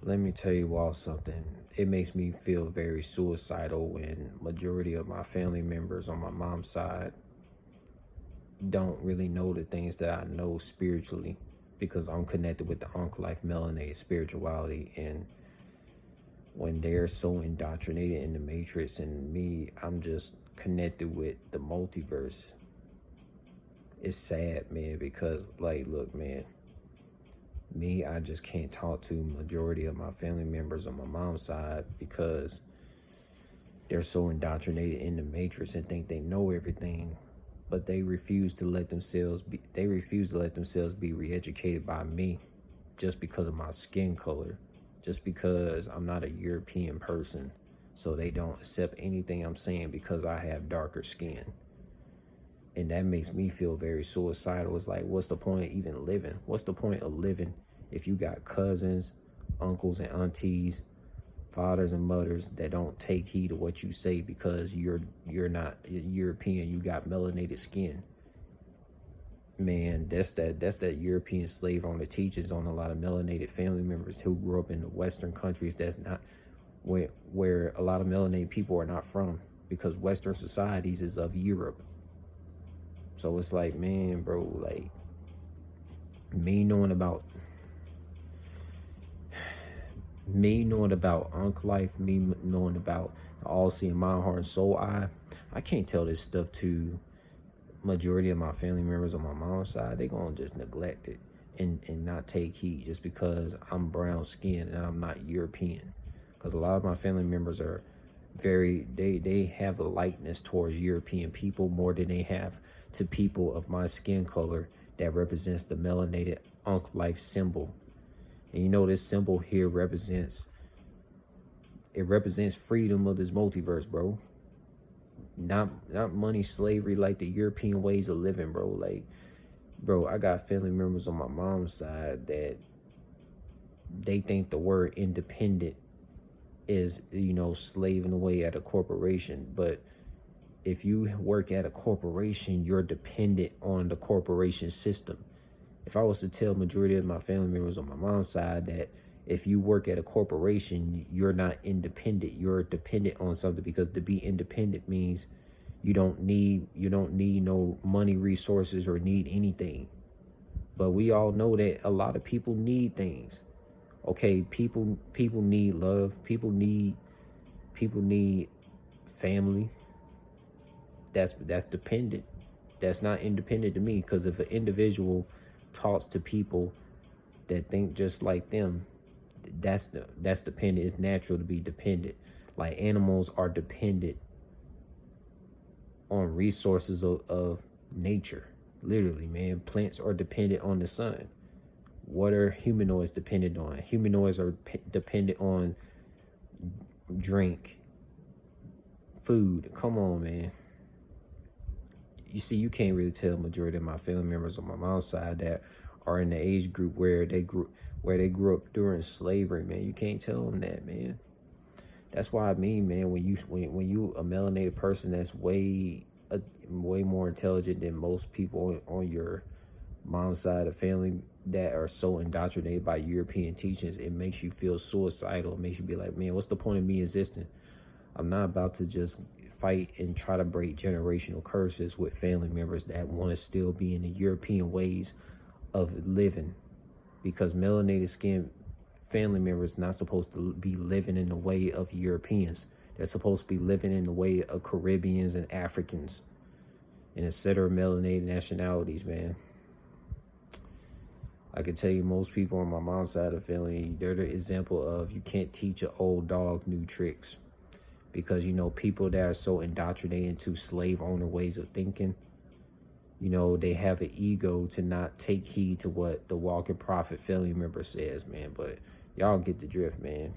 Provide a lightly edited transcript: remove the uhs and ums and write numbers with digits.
Let me tell you all something. It makes me feel very suicidal when majority of my family members on my mom's side don't really know the things that I know spiritually, because I'm connected with the Uncle Life Melanated spirituality. And when they're so indoctrinated in the matrix, and me, I'm just connected with the multiverse. It's sad, man, because like, look, man, me, I just can't talk to majority of my family members on my mom's side because they're so indoctrinated in the matrix and think they know everything, but they refuse to let themselves be re-educated by me, just because of my skin color, just because I'm not a European person. So they don't accept anything I'm saying because I have darker skin. And that makes me feel very suicidal. It's like, what's the point of even living? What's the point of living if you got cousins, uncles and aunties, fathers and mothers that don't take heed of what you say because you're not European, you got melanated skin? Man, that's that European slave owner teaches on a lot of melanated family members who grew up in the Western countries that's not where a lot of melanated people are not from, because Western societies is of Europe. So it's like, man, bro, like me knowing about Unc Life, me knowing about the all seeing mind, heart, and soul I can't tell this stuff to majority of my family members on my mom's side. They gonna just neglect it and not take heed just because I'm brown skinned and I'm not European. Because a lot of my family members are they have a likeness towards European people more than they have to people of my skin color that represents the melanated Unc Life symbol. And you know, this symbol here represents freedom of this multiverse, bro. Not money, slavery, like the European ways of living, bro. Like, bro, I got family members on my mom's side that they think the word independent is, slaving away at a corporation. But if you work at a corporation, you're dependent on the corporation system. If I was to tell majority of my family members on my mom's side that if you work at a corporation, you're not independent, you're dependent on something, because to be independent means you don't need no money, resources, or need anything. But we all know that a lot of people need things. Okay, people need love, people need family. That's dependent. That's not independent to me, because if an individual talks to people that think just like them, that's dependent. It's natural to be dependent. Like, animals are dependent on resources of nature. Literally, man. Plants are dependent on the sun. What are humanoids dependent on? Humanoids are dependent on drink, food. Come on, man. You see, you can't really tell majority of my family members on my mom's side that are in the age group where they grew up during slavery, man. You can't tell them that, man. That's why I mean, man, when you a melanated person that's way more intelligent than most people on your mom's side of family that are so indoctrinated by European teachings, it makes you feel suicidal. It makes you be like, man, what's the point of me existing? I'm not about to just fight and try to break generational curses with family members that want to still be in the European ways of living, because melanated skin family members not supposed to be living in the way of Europeans. They're supposed to be living in the way of Caribbeans and Africans and etc. melanated nationalities, man. I can tell you, most people on my mom's side of the family, they're the example of you can't teach an old dog new tricks. Because, people that are so indoctrinated into slave owner ways of thinking, they have an ego to not take heed to what the walking prophet family member says, man. But y'all get the drift, man.